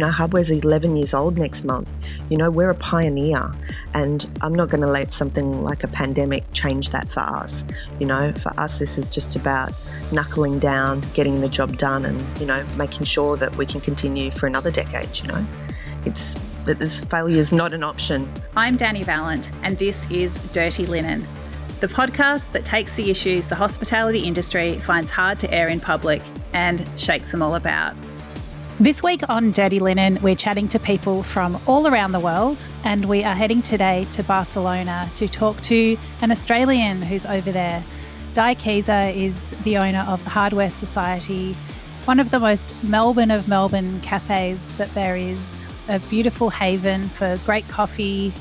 Hardware's 11 years old next month. We're a pioneer, and I'm not going to let something like a pandemic change that for us. For us, this is just about knuckling down, getting the job done, and, making sure that we can continue for another decade, It's that failure is not an option. I'm Dani Valent, and this is Dirty Linen, the podcast that takes the issues the hospitality industry finds hard to air in public and shakes them all about. This week on Dirty Linen, we're chatting to people from all around the world, and we are heading today to Barcelona to talk to an Australian who's over there. Keser is the owner of the Hardware Societe, one of the most Melbourne of Melbourne cafes that there is, a beautiful haven for great coffee,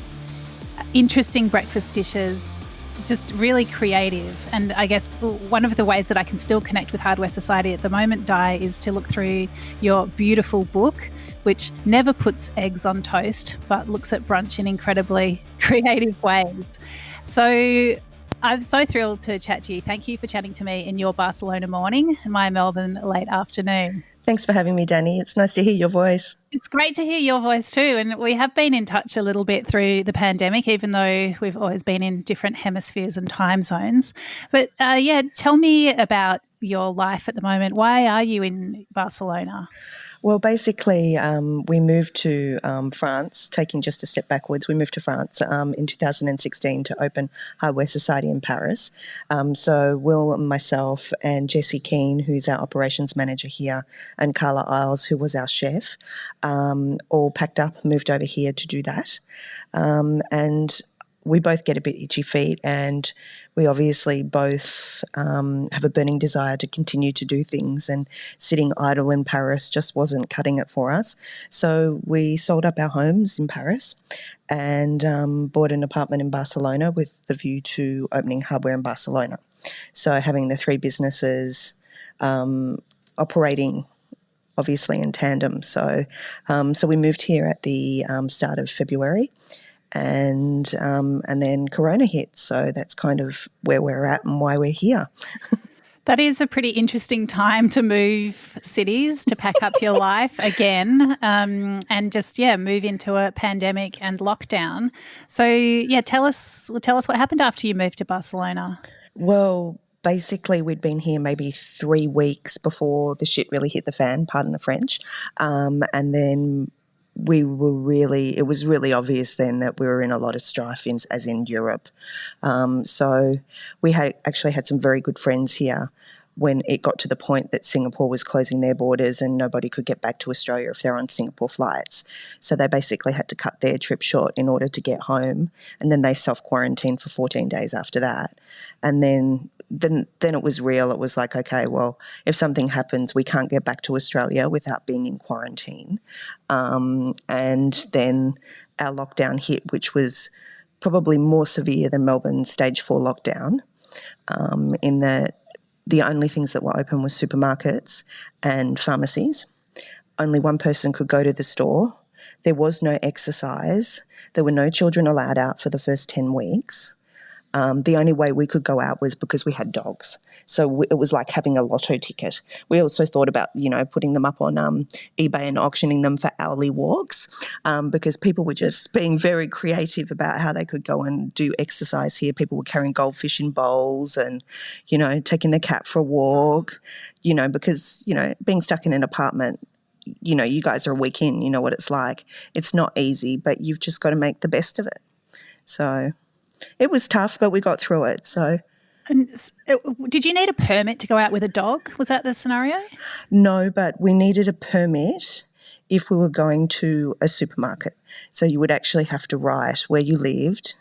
interesting breakfast dishes, just really creative. And I guess one of the ways that I can still connect with Hardware Societe at the moment, Di, is to look through your beautiful book, which never puts eggs on toast, but looks at brunch in incredibly creative ways. So I'm so thrilled to chat to you. Thank you for chatting to me in your Barcelona morning and my Melbourne late afternoon. Thanks for having me, Dani. It's nice to hear your voice. It's great to hear your voice too. And we have been in touch a little bit through the pandemic, even though we've always been in different hemispheres and time zones. But tell me about your life at the moment. Why are you in Barcelona? Well, basically, we moved to France, taking just a step backwards. We moved to France in 2016 to open Hardware Societe in Paris. So Will, myself, and Jessie Keane, who's our operations manager here, and Carla Isles, who was our chef, all packed up, moved over here to do that. And we both get a bit itchy feet, and we obviously both have a burning desire to continue to do things, and sitting idle in Paris just wasn't cutting it for us. So we sold up our homes in Paris and bought an apartment in Barcelona with the view to opening Hardware in Barcelona. So having the three businesses operating obviously in tandem. So we moved here at the start of February. And then Corona hit, so that's kind of where we're at and why we're here. That is a pretty interesting time to move cities, to pack up your life again, and just move into a pandemic and lockdown. So tell us what happened after you moved to Barcelona. Well, basically, we'd been here maybe 3 weeks before the shit really hit the fan, pardon the French, and then it was really obvious then that we were in a lot of strife as in Europe. So we actually had some very good friends here when it got to the point that Singapore was closing their borders and nobody could get back to Australia if they're on Singapore flights. So they basically had to cut their trip short in order to get home, and then they self-quarantined for 14 days after that. And then it was real. It was like, okay, well, if something happens, we can't get back to Australia without being in quarantine. And then our lockdown hit, which was probably more severe than Melbourne's stage 4 lockdown, in that the only things that were open were supermarkets and pharmacies. Only one person could go to the store. There was no exercise. There were no children allowed out for the first 10 weeks. The only way we could go out was because we had dogs. So it was like having a lotto ticket. We also thought about, putting them up on eBay and auctioning them for hourly walks, because people were just being very creative about how they could go and do exercise here. People were carrying goldfish in bowls and, taking their cat for a walk, because, being stuck in an apartment, you guys are a week in, you know what it's like. It's not easy, but you've just got to make the best of it. So it was tough, but we got through it. So, and did you need a permit to go out with a dog? Was that the scenario? No, but we needed a permit if we were going to a supermarket. So you would actually have to write where you lived,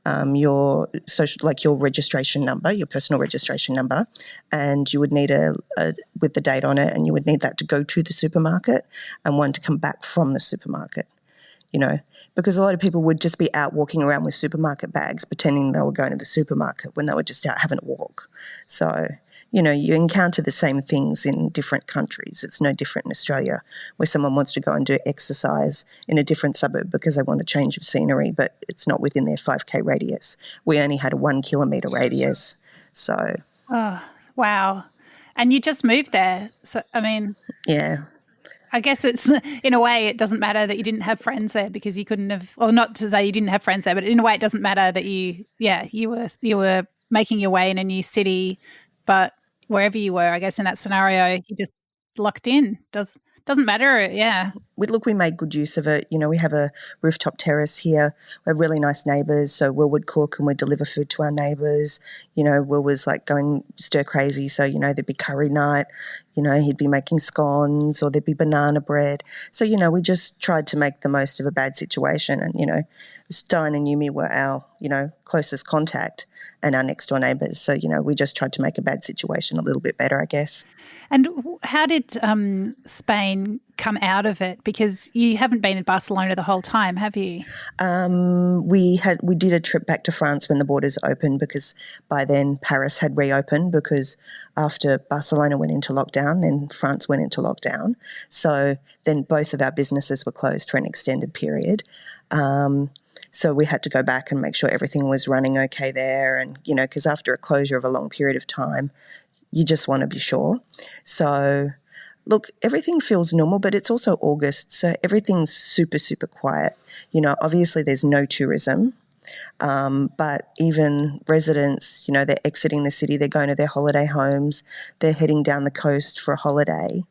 your registration number, your personal registration number, and you would need a with the date on it, and you would need that to go to the supermarket and one to come back from the supermarket. Because a lot of people would just be out walking around with supermarket bags pretending they were going to the supermarket when they were just out having a walk. So, you encounter the same things in different countries. It's no different in Australia, where someone wants to go and do exercise in a different suburb because they want a change of scenery, but it's not within their 5K radius. We only had a 1 kilometre radius. So. Oh, wow. And you just moved there. So, I mean. Yeah. I guess it's, in a way, it doesn't matter that you didn't have friends there because you couldn't have, or not to say you didn't have friends there, but in a way it doesn't matter that you were making your way in a new city, but wherever you were, I guess in that scenario, you just locked in. Doesn't matter, yeah. We made good use of it. We have a rooftop terrace here. We have really nice neighbours. So Will would cook and we'd deliver food to our neighbours. Will was like going stir crazy. So, there'd be curry night. He'd be making scones or there'd be banana bread. So, we just tried to make the most of a bad situation. And, Stein and Yumi were our, closest contact and our next door neighbours. So, we just tried to make a bad situation a little bit better, I guess. And how did Spain come out of it? Because you haven't been in Barcelona the whole time, have you? We did a trip back to France when the borders opened, because by then Paris had reopened, because after Barcelona went into lockdown, then France went into lockdown. So then both of our businesses were closed for an extended period. So we had to go back and make sure everything was running okay there. And, because after a closure of a long period of time, you just want to be sure. So, look, everything feels normal, but it's also August, so everything's super, super quiet. Obviously there's no tourism, but even residents, they're exiting the city, they're going to their holiday homes, they're heading down the coast for a holiday,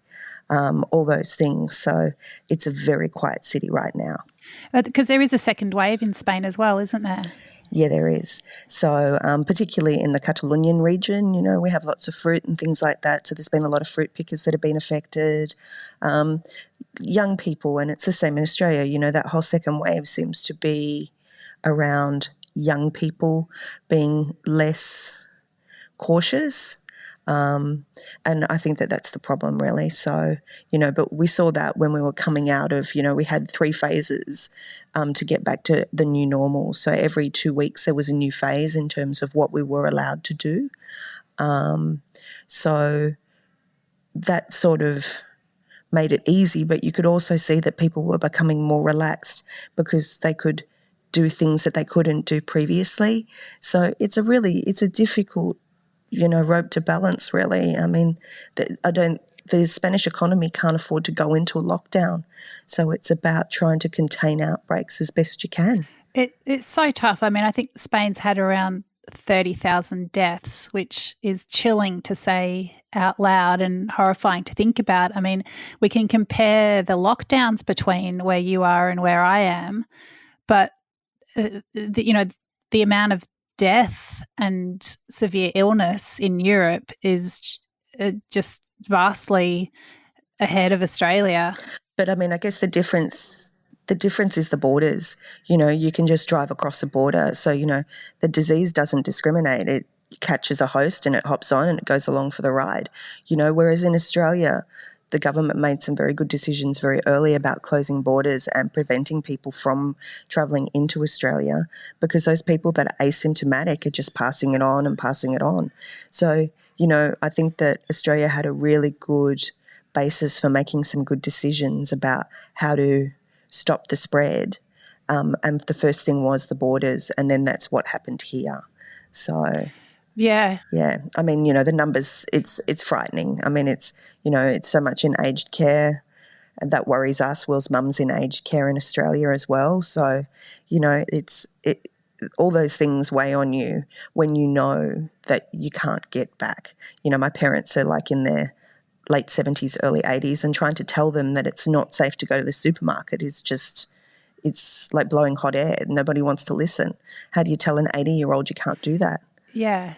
all those things. So it's a very quiet city right now. Because there is a second wave in Spain as well, isn't there? Yeah, there is. So particularly in the Catalonian region, we have lots of fruit and things like that. So there's been a lot of fruit pickers that have been affected. Young people, and it's the same in Australia, that whole second wave seems to be around young people being less cautious. And I think that that's the problem, really. So, but we saw that when we were coming out of, we had 3 phases to get back to the new normal. So every 2 weeks there was a new phase in terms of what we were allowed to do. So that sort of made it easy, but you could also see that people were becoming more relaxed because they could do things that they couldn't do previously. So it's a difficult rope to balance, really. I mean, the Spanish economy can't afford to go into a lockdown. So it's about trying to contain outbreaks as best you can. It's so tough. I mean, I think Spain's had around 30,000 deaths, which is chilling to say out loud and horrifying to think about. I mean, we can compare the lockdowns between where you are and where I am, but, the amount of death and severe illness in Europe is just vastly ahead of Australia. But I mean, I guess the difference is the borders. You can just drive across a border. So, the disease doesn't discriminate. It catches a host and it hops on and it goes along for the ride. Whereas in Australia, the government made some very good decisions very early about closing borders and preventing people from travelling into Australia, because those people that are asymptomatic are just passing it on and passing it on. So, I think that Australia had a really good basis for making some good decisions about how to stop the spread. And the first thing was the borders, and then that's what happened here. So... Yeah. Yeah. I mean, the numbers, it's frightening. I mean, it's so much in aged care, and that worries us. Will's mum's in aged care in Australia as well. So, all those things weigh on you when you know that you can't get back. My parents are like in their late 70s, early 80s, and trying to tell them that it's not safe to go to the supermarket is just... it's like blowing hot air. Nobody wants to listen. How do you tell an 80-year-old you can't do that? Yeah.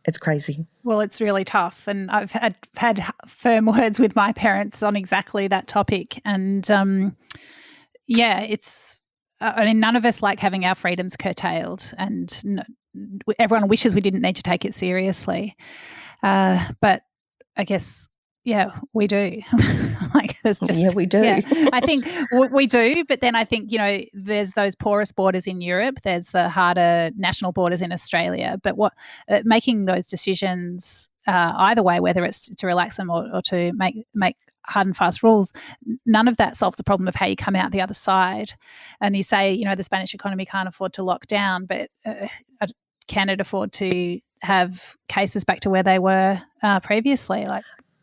It's crazy. Well, it's really tough, and I've had firm words with my parents on exactly that topic. And it's. I mean, none of us like having our freedoms curtailed, and everyone wishes we didn't need to take it seriously. But I guess, we do. We do. Yeah, I think we do, but then I think, there's those porous borders in Europe. There's the harder national borders in Australia. But making those decisions either way, whether it's to relax them or to make hard and fast rules, none of that solves the problem of how you come out the other side. And you say, the Spanish economy can't afford to lock down, but can it afford to have cases back to where they were previously?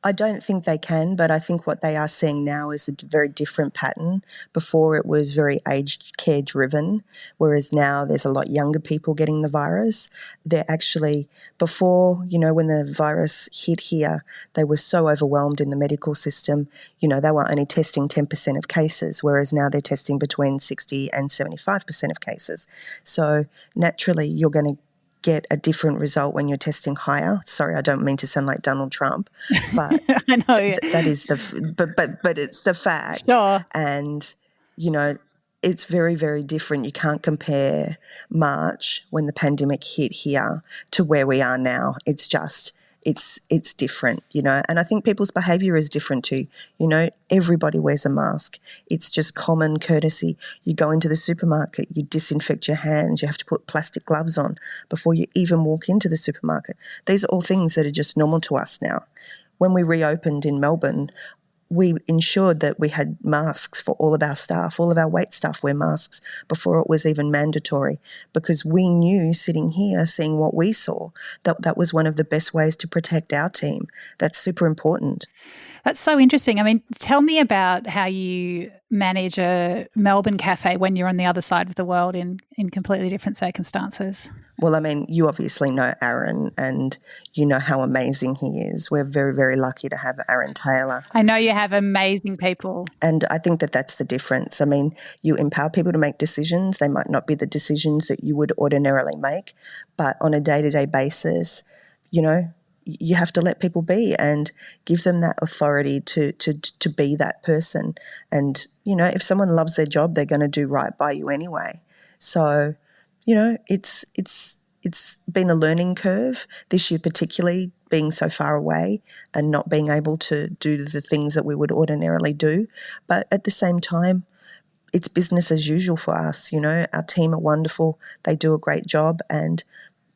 I don't think they can, but I think what they are seeing now is a very different pattern. Before it was very aged care driven, whereas now there's a lot younger people getting the virus. They're actually, before, when the virus hit here, they were so overwhelmed in the medical system, they were only testing 10% of cases, whereas now they're testing between 60 and 75% of cases. So naturally you're going to get a different result when you're testing higher. Sorry, I don't mean to sound like Donald Trump, but I know. That is but it's the fact. Sure. And it's very, very different. You can't compare March when the pandemic hit here to where we are now. It's just it's different, and I think people's behaviour is different too. Everybody wears a mask. It's just common courtesy. You go into the supermarket, you disinfect your hands, you have to put plastic gloves on before you even walk into the supermarket. These are all things that are just normal to us now. When we reopened in Melbourne, we ensured that we had masks for all of our staff. All of our wait staff wear masks before it was even mandatory, because we knew, sitting here, seeing what we saw, that was one of the best ways to protect our team. That's super important. That's so interesting. I mean, tell me about how you manage a Melbourne cafe when you're on the other side of the world in completely different circumstances. Well, I mean, you obviously know Aaron and you know how amazing he is. We're very, very lucky to have Aaron Taylor. I know you have amazing people. And I think that that's the difference. I mean, you empower people to make decisions. They might not be the decisions that you would ordinarily make, but on a day-to-day basis, you have to let people be and give them that authority to be that person. And, if someone loves their job, they're going to do right by you anyway. So, it's been a learning curve this year, particularly being so far away and not being able to do the things that we would ordinarily do. But at the same time, it's business as usual for us. Our team are wonderful. They do a great job and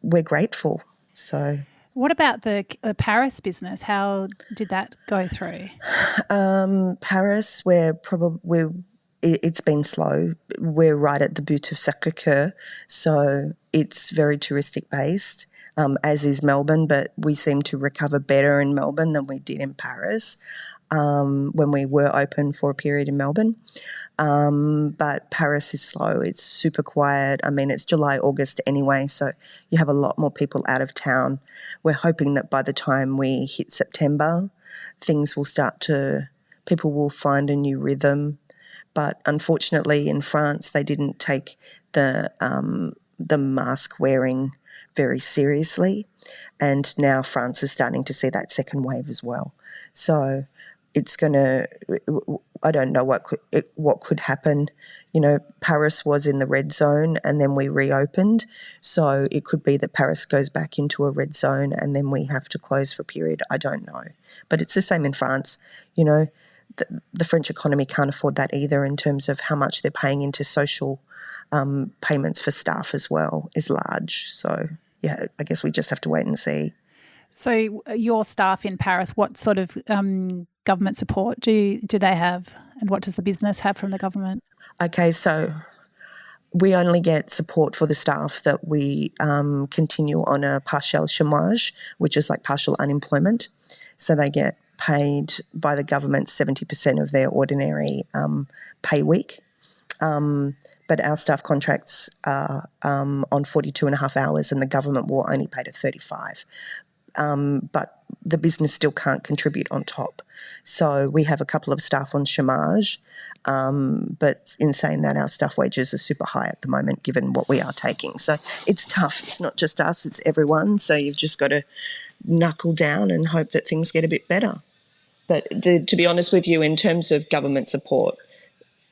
we're grateful. So... What about the Paris business? How did that go through? Paris, it's been slow. We're right at the Butte of Sacré-Cœur, so it's very touristic based, as is Melbourne, but we seem to recover better in Melbourne than we did in Paris when we were open for a period in Melbourne. But Paris is slow. It's super quiet. I mean, it's July, August anyway, so you have a lot more people out of town. We're hoping that by the time we hit September, people will find a new rhythm. But unfortunately in France, they didn't take the mask wearing very seriously. And now France is starting to see that second wave as well. So I don't know what could happen. Paris was in the red zone and then we reopened. So it could be that Paris goes back into a red zone and then we have to close for a period. I don't know. But it's the same in France. The French economy can't afford that either, in terms of how much they're paying into social payments for staff as well is large. So, yeah, I guess we just have to wait and see. So your staff in Paris, what sort of government support do they have, and what does the business have from the government? Okay, so we only get support for the staff that we continue on a partial chômage, which is like partial unemployment. So they get paid by the government 70% of their ordinary pay week. But our staff contracts are on 42 and a half hours and the government will only pay to 35. But the business still can't contribute on top. So we have a couple of staff on chômage, but in saying that, our staff wages are super high at the moment given what we are taking. So it's tough. It's not just us, it's everyone. So you've just got to knuckle down and hope that things get a bit better. But to be honest with you, in terms of government support,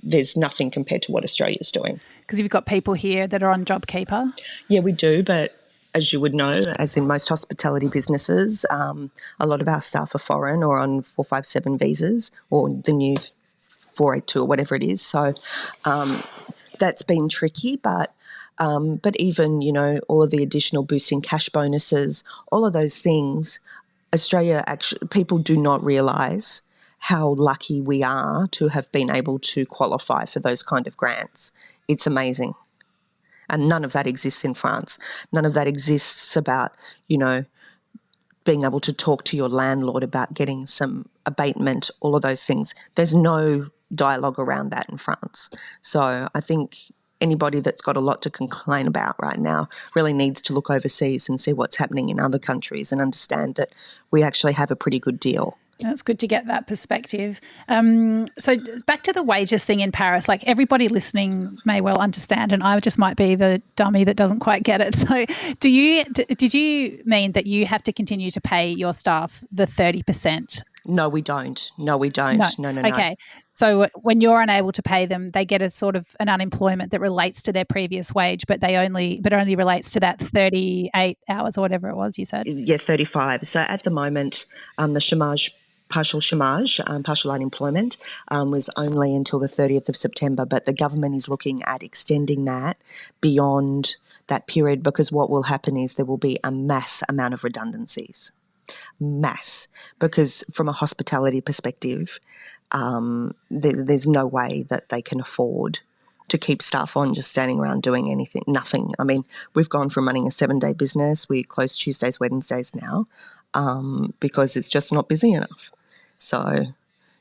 there's nothing compared to what Australia's doing. Because you've got people here that are on JobKeeper? Yeah, we do, but as you would know, as in most hospitality businesses, a lot of our staff are foreign or on 457 visas or the new 482 or whatever it is. So that's been tricky, but even, all of the additional boosting cash bonuses, all of those things, Australia, actually, people do not realise how lucky we are to have been able to qualify for those kind of grants. It's amazing. And none of that exists in France. None of that exists about, being able to talk to your landlord about getting some abatement, all of those things. There's no dialogue around that in France. So I think anybody that's got a lot to complain about right now really needs to look overseas and see what's happening in other countries and understand that we actually have a pretty good deal. That's good to get that perspective. So back to the wages thing in Paris, like everybody listening may well understand, and I just might be the dummy that doesn't quite get it. So did you mean that you have to continue to pay your staff the 30%? No, we don't. No. Okay. So when you're unable to pay them, they get a sort of an unemployment that relates to their previous wage, but only relates to that 38 hours or whatever it was you said? Yeah, 35. So at the moment, the partial chômage, partial unemployment, was only until the 30th of September, but the government is looking at extending that beyond that period, because what will happen is there will be a mass amount of redundancies. Mass, because from a hospitality perspective, there's no way that they can afford to keep staff on just standing around doing nothing. I mean, we've gone from running a 7-day business, we close Tuesdays, Wednesdays now, because it's just not busy enough. So,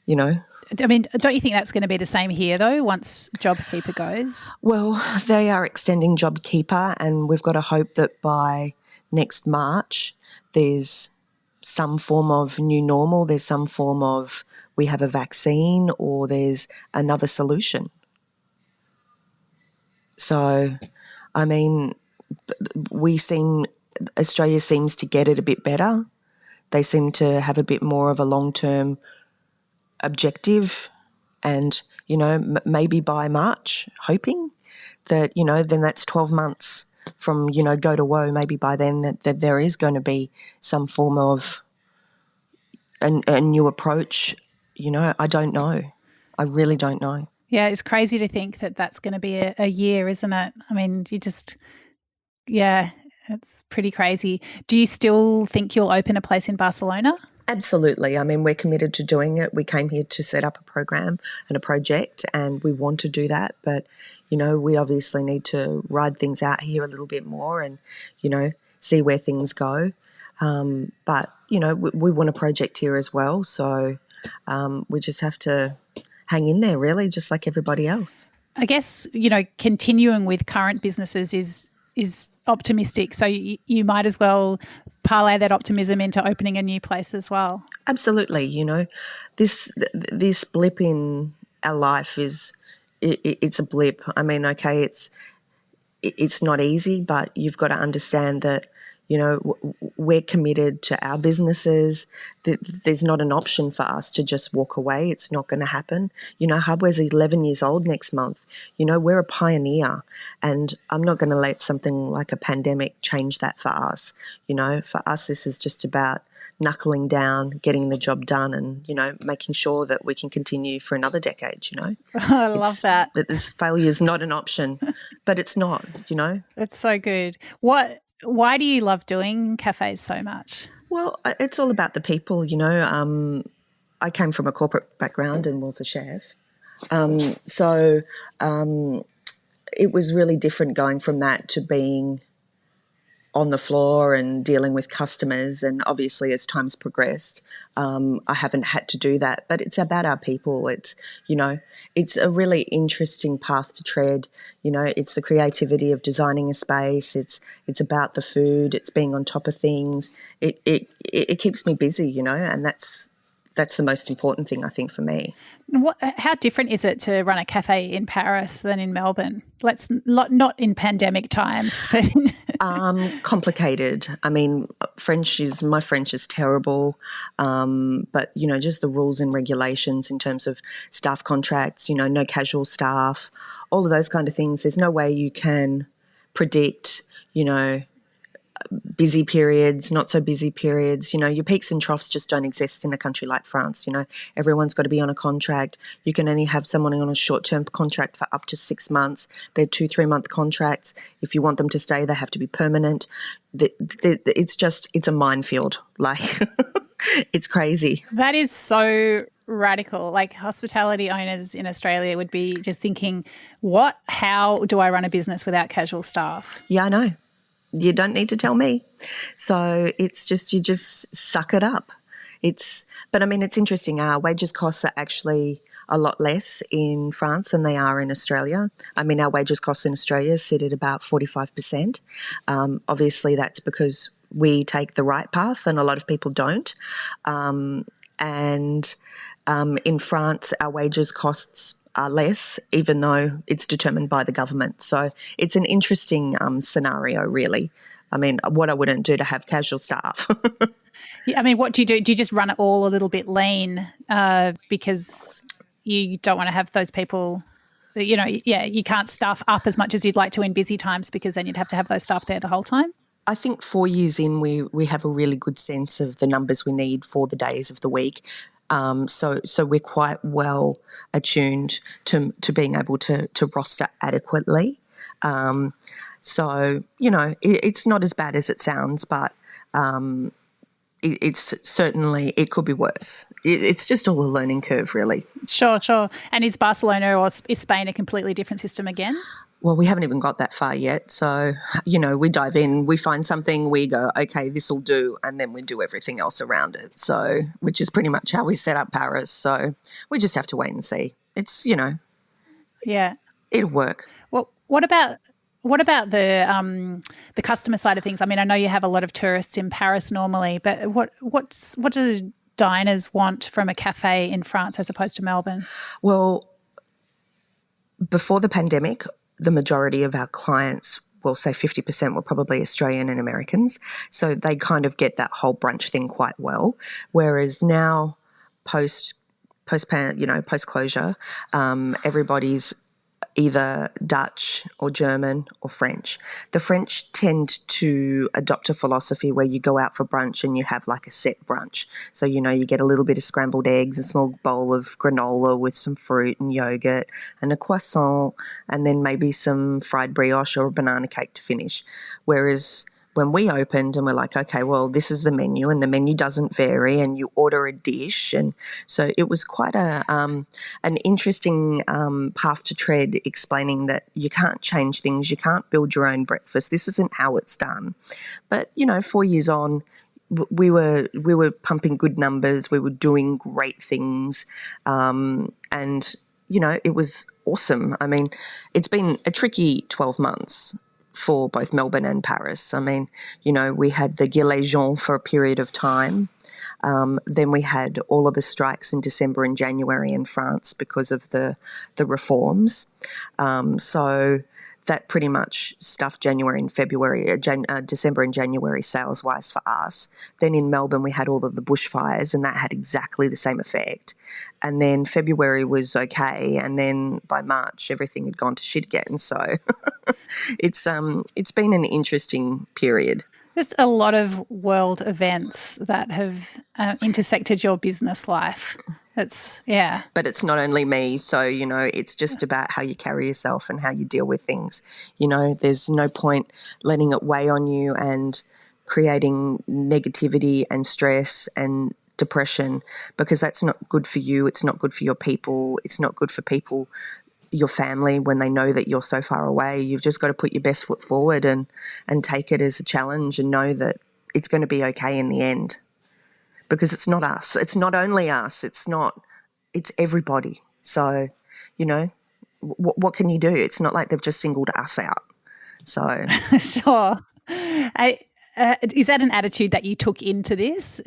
you know. I mean, don't you think that's going to be the same here though once JobKeeper goes? Well, they are extending JobKeeper, and we've got to hope that by next March there's some form of new normal, there's some form of we have a vaccine or there's another solution. So, I mean, Australia seems to get it a bit better. They seem to have a bit more of a long-term objective, and, you know, maybe by March, hoping that, you know, then that's 12 months from, you know, go to woe, maybe by then that there is going to be some form of a new approach. You know, I don't know. I really don't know. Yeah, it's crazy to think that that's going to be a year, isn't it? I mean, it's pretty crazy. Do you still think you'll open a place in Barcelona? Absolutely. I mean, we're committed to doing it. We came here to set up a program and a project, and we want to do that. But, you know, we obviously need to ride things out here a little bit more and, you know, see where things go. But, you know, we want a project here as well. So we just have to hang in there, really, just like everybody else. I guess, you know, continuing with current businesses is optimistic. So you might as well parlay that optimism into opening a new place as well. Absolutely. You know, this blip in our life it's a blip. I mean, okay, it's not easy, but you've got to understand that, you know, we're committed to our businesses. There's not an option for us to just walk away. It's not going to happen. You know, Hardware's 11 years old next month. You know, we're a pioneer, and I'm not going to let something like a pandemic change that for us. You know, for us, this is just about knuckling down, getting the job done, and, you know, making sure that we can continue for another decade, you know. I love that. That this failure is not an option, but it's not, you know. That's so good. Why do you love doing cafes so much? Well, it's all about the people, you know. I came from a corporate background and was a chef. So it was really different going from that to being on the floor and dealing with customers. And obviously as time's progressed, I haven't had to do that. But it's about our people. It's, you know, it's a really interesting path to tread. You know, it's the creativity of designing a space. It's about the food. It's being on top of things. It keeps me busy, you know, and that's the most important thing, I think, for me. How different is it to run a cafe in Paris than in Melbourne? Not in pandemic times, but complicated. I mean, my French is terrible, but, you know, just the rules and regulations in terms of staff contracts, you know, no casual staff, all of those kind of things. There's no way you can predict, you know, busy periods, not so busy periods. You know, your peaks and troughs just don't exist in a country like France. You know, everyone's got to be on a contract. You can only have someone on a short-term contract for up to 6 months. They're 2-3 month contracts. If you want them to stay, they have to be permanent. It's a minefield. Like, it's crazy. That is so radical. Like, hospitality owners in Australia would be just thinking, how do I run a business without casual staff? Yeah, I know. you don't need to tell me. So it's just, you just suck it up. But I mean, it's interesting. Our wages costs are actually a lot less in France than they are in Australia. I mean, our wages costs in Australia sit at about 45%. Obviously, that's because we take the right path and a lot of people don't. And in France, our wages costs are less, even though it's determined by the government. So it's an interesting scenario, really. I mean, what I wouldn't do to have casual staff. Yeah, I mean, what do you do? Do you just run it all a little bit lean because you don't want to have those people, you can't staff up as much as you'd like to in busy times because then you'd have to have those staff there the whole time? I think 4 years in, we have a really good sense of the numbers we need for the days of the week. So we're quite well attuned to being able to roster adequately. It's not as bad as it sounds, but it's certainly, it could be worse. It's just all a learning curve, really. Sure. And is Barcelona or is Spain a completely different system again? Well, we haven't even got that far yet. So, we dive in, we find something, we go, okay, this will do, and then we do everything else around it. So, which is pretty much how we set up Paris. So we just have to wait and see. It's, Yeah. It'll work. Well, what about the customer side of things? I mean, I know you have a lot of tourists in Paris normally, but what do diners want from a cafe in France as opposed to Melbourne? Well, before the pandemic, the majority of our clients, well, say 50% were probably Australian and Americans. So they kind of get that whole brunch thing quite well. Whereas now, post-closure, everybody's either Dutch or German or French. The French tend to adopt a philosophy where you go out for brunch and you have like a set brunch. So, you get a little bit of scrambled eggs, a small bowl of granola with some fruit and yogurt and a croissant, and then maybe some fried brioche or a banana cake to finish. Whereas when we opened and we're like, okay, well, this is the menu and the menu doesn't vary and you order a dish. And so it was quite an interesting path to tread, explaining that you can't change things, you can't build your own breakfast. This isn't how it's done. But, 4 years on, we were pumping good numbers, we were doing great things, and, it was awesome. I mean, it's been a tricky 12 months for both Melbourne and Paris. I mean, we had the Gilets jaunes for a period of time. Then we had all of the strikes in December and January in France because of the reforms. So that pretty much stuffed January and February, December and January sales-wise for us. Then in Melbourne we had all of the bushfires and that had exactly the same effect. And then February was okay, and then by March everything had gone to shit again. So it's been an interesting period. There's a lot of world events that have intersected your business life. But it's not only me. So, it's just about how you carry yourself and how you deal with things. There's no point letting it weigh on you and creating negativity and stress and depression, because that's not good for you. It's not good for your people. It's not good for people, your family, when they know that you're so far away. You've just got to put your best foot forward and take it as a challenge and know that it's going to be okay in the end, because it's not us. It's not only us. It's everybody. So, what can you do? It's not like they've just singled us out. So sure. Is that an attitude that you took into this,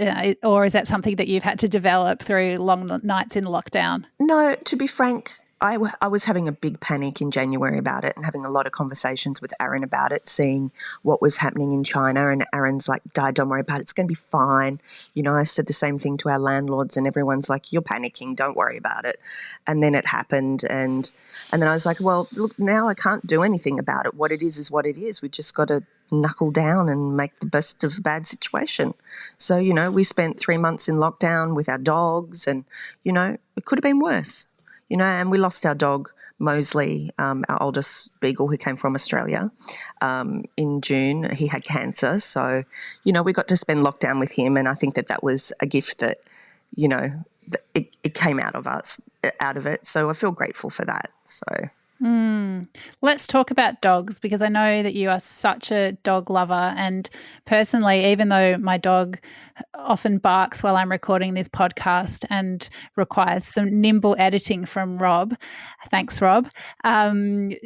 or is that something that you've had to develop through long nights in lockdown? No, to be frank, I was having a big panic in January about it and having a lot of conversations with Aaron about it, seeing what was happening in China. And Aaron's like, Dad, don't worry about it. It's going to be fine. I said the same thing to our landlords and everyone's like, you're panicking. Don't worry about it. And then it happened. And then I was like, well, look, now I can't do anything about it. What it is what it is. We just got to knuckle down and make the best of a bad situation. So, we spent 3 months in lockdown with our dogs and, it could have been worse. And we lost our dog, Mosley, our oldest beagle who came from Australia, in June. He had cancer. So, we got to spend lockdown with him. And I think that was a gift that, it came out of it. So I feel grateful for that. So Let's talk about dogs, because I know that you are such a dog lover. And personally, even though my dog often barks while I'm recording this podcast and requires some nimble editing from Rob, thanks, Rob,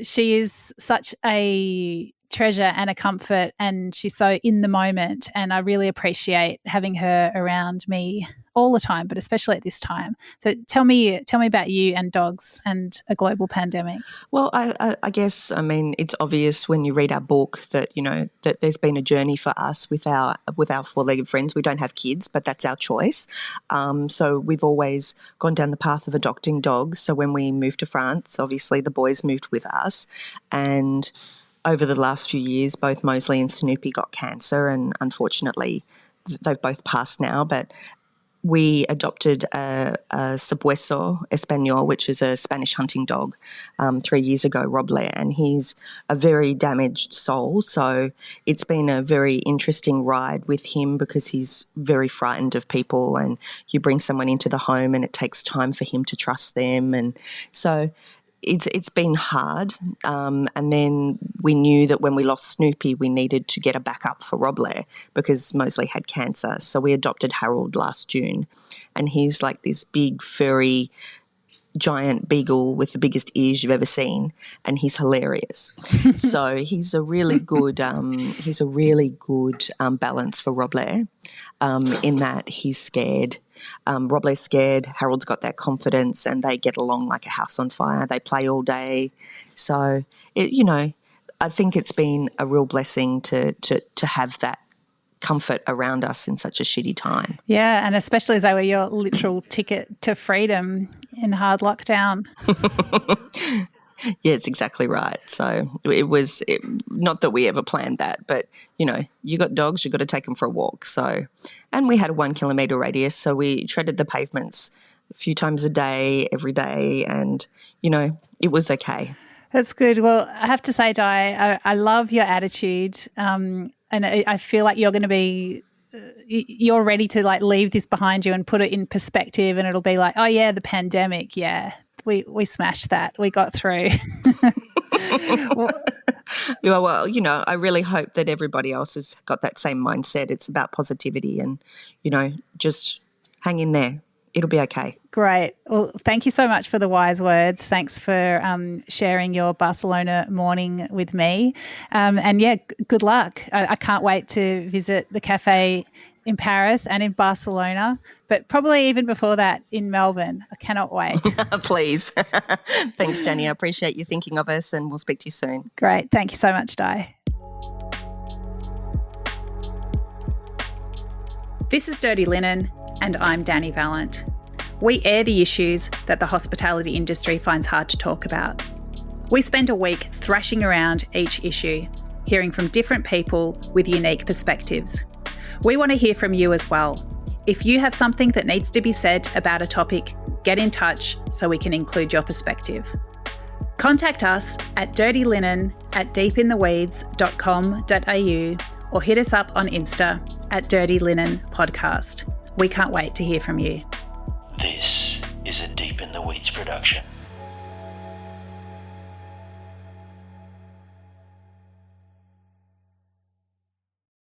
she is such a treasure and a comfort, and she's so in the moment, and I really appreciate having her around me all the time, but especially at this time. So tell me about you and dogs and a global pandemic. Well, I guess, I mean, it's obvious when you read our book that, you know, that there's been a journey for us with our four-legged friends. We don't have kids, but that's our choice. So we've always gone down the path of adopting dogs. So when we moved to France, obviously the boys moved with us, and over the last few years, both Mosley and Snoopy got cancer, and unfortunately they've both passed now, but we adopted a Sabueso Español, which is a Spanish hunting dog, 3 years ago, Roble, and he's a very damaged soul. So it's been a very interesting ride with him because he's very frightened of people, and you bring someone into the home and it takes time for him to trust them. And so it's been hard, and then we knew that when we lost Snoopy, we needed to get a backup for Roble because Mosley had cancer. So we adopted Harold last June, and he's like this big, furry, giant beagle with the biggest ears you've ever seen, and he's hilarious. So he's a really good balance for Roble, in that he's scared. Roble's scared, Harold's got that confidence, and they get along like a house on fire. They play all day. So, I think it's been a real blessing to have that comfort around us in such a shitty time. Yeah, and especially as they were your literal ticket to freedom in hard lockdown. Yeah, it's exactly right. So not that we ever planned that, but, you got dogs, you got to take them for a walk. So, and we had a 1 kilometre radius, so we treaded the pavements a few times a day, every day, and, it was okay. That's good. Well, I have to say, Di, I love your attitude, and I feel like you're going to be you're ready to like leave this behind you and put it in perspective, and it'll be like, oh yeah, the pandemic, yeah. We smashed that. We got through. Well, I really hope that everybody else has got that same mindset. It's about positivity and, just hang in there. It'll be okay. Great. Well, thank you so much for the wise words. Thanks for sharing your Barcelona morning with me. And yeah, good luck. I can't wait to visit the cafe in Paris and in Barcelona, but probably even before that in Melbourne. I cannot wait. Please. Thanks, Dani. I appreciate you thinking of us, and we'll speak to you soon. Great. Thank you so much, Di. This is Dirty Linen, and I'm Dani Valent. We air the issues that the hospitality industry finds hard to talk about. We spend a week thrashing around each issue, hearing from different people with unique perspectives. We want to hear from you as well. If you have something that needs to be said about a topic, get in touch so we can include your perspective. Contact us at dirtylinen@deepintheweeds.com.au or hit us up on Insta at Dirty Linen Podcast. We can't wait to hear from you. This is a Deep in the Weeds production.